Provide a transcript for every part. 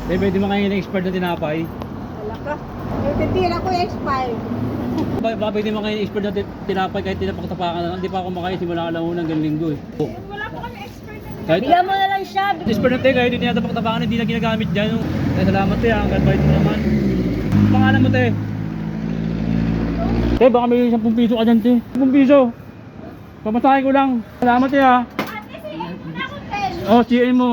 Eh, pwede mo kayo na-expert na tinapay. Wala ka. Yung titira ko yung expired. Baka pwede mo kayo na-expert na tinapay kahit tinapak-tapakan na lang. Hindi pa ako makain simula alauna hanggang linggo eh. Wala pa kami expert na. Kahit Bigyan mo na lang siya. expert na tayo kahit hindi tinatapak-tapakan hindi na ginagamit dyan. Eh, salamat tayo, hanggang bait mo naman. Ang pangalan mo te? Te, baka may 10 piso ka dyan te. 10 piso. Pamasahin ko lang. Salamat tayo ha. Ate, sige. Ako 10. Oh, CA mo.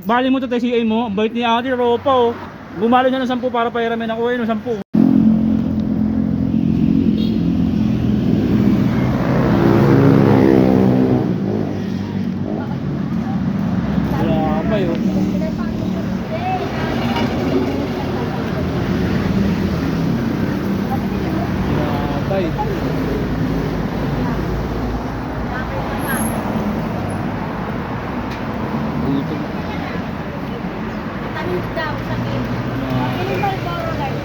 Bali mo to tayo CA mo. Ang bait ni ate, ropa oh. Bumalo niya ng 10 para pairamin ako eh, no 10. Wala pa yun. Tinapay. Dito. Tamis daw, sakit. Ano ba ito, Roland?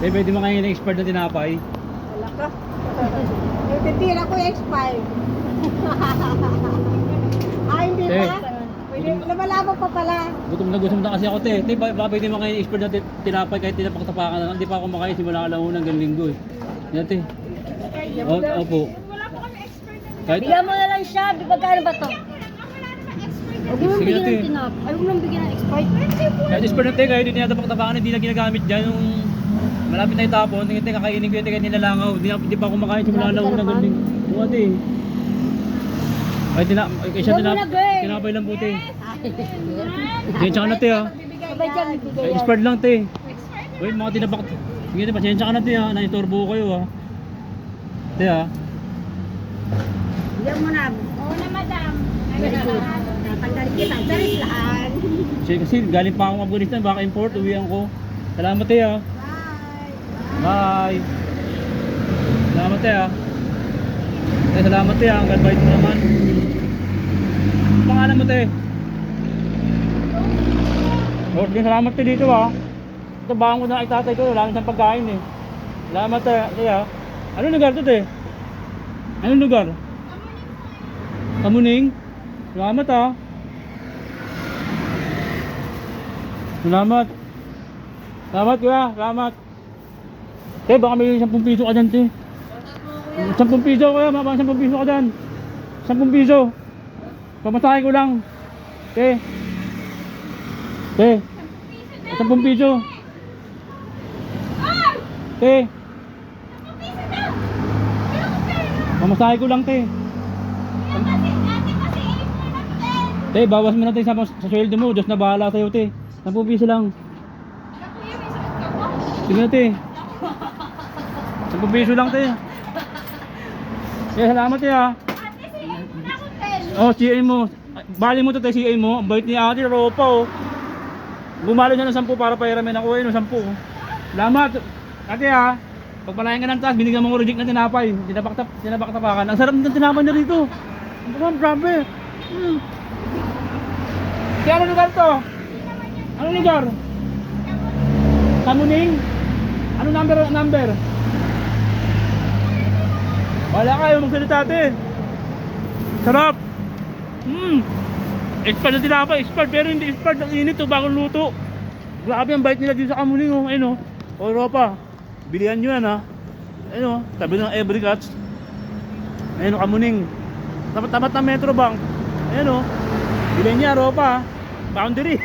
Eh, pwede mo kayo na-expert na tinapay. Wala ka. Yung titira ko yung expired. Hindi Eh. pa. Pwede, lumalabo pa pala. Gutom na kasi ako te. Te, baka pwede mo kayo na-expert na tinapay kahit tinapak-tapakan na lang. Hindi pa ako makain simula alauna hanggang linggo eh. Yan te. Opo. Wala pa kami expert na. Kahit Bigyan mo na lang siya. Magkano ba to? Huwag mo nang Sige, bigyan ate. ng tinap. Ayaw mo nang bigyan ng expired. kahit expert na te, kahit hindi tinatapak-tapakan hindi na ginagamit dyan. Yung malapit na itapon, tingin te, kakainin ko yung kahit nilalangaw. Hindi pa ako makain simula alauna hanggang linggo. Oo ate. Ay, tinapay lang po te. Pasensya ka na te ha. Sabay dyan, bibigay yan. Expert lang te. Wait, mga tinapak. Sige te, pasensya ka na te ha. Naitorbo ko kayo ha. Te ha. Bigyan mo na. Oo na, madam. Tatanggalin kita. Daris lang. Kasi galing pa akong Afghanistan, baka import, uwian ko. Salamat te ha. Bye. Bye. Salamat te ha. Eh, salamat te ha. Hanggang bait mo naman. Ang pangalan mo te? Okay, salamat te dito ha. Ito bahan ko na itatay ko. Wala nang pagkain eh. Salamat te ha. Anong lugar to te? Anong lugar? Kamuning. Salamat ha. Salamat. Salamat kuya, salamat. Te, baka may 10 piso ka dyan te. 10 piso kuya, baka 10 piso ka dyan. 10 piso. Pamasahin ko lang. Te. Te. 10 piso. Te. Pamasahin ko lang te. Te, bawas mo na te sa sweldo mo. Diyos na bahala sa'yo te. 10 piso lang. Sige na te. 10 piso lang te. Eh, salamat te ha. Oh, CA mo. Bali mo to te, CA mo. Ang bait ni ate, ropa oh. Bumalo niya ng 10 para pairamin ako eh, no 10. Salamat. Ate ha. Pagpalayan ka ng taas, binigyan mo ko reject na tinapay. Tinabak-tapakan. Ang sarap ng tinapay na rito. Ang grabe. Kaya ano lugar to? Ano lugar? Kamuning? Ano number? Wala kayo magsalita ate. Sarap. Expert na tinapay, expert pero hindi expert. Ang init to, bagong luto. Grabe ang bait nila dito sa Kamuning oh. Ayun oh. Europa. Bilihan nyo yan ha. Ayun oh. Tabi ng Every Cuts. Ayun oh, Kamuning. Tapat ng Metro Bank. Ayun oh. Bilihan niya, Europa. Boundary.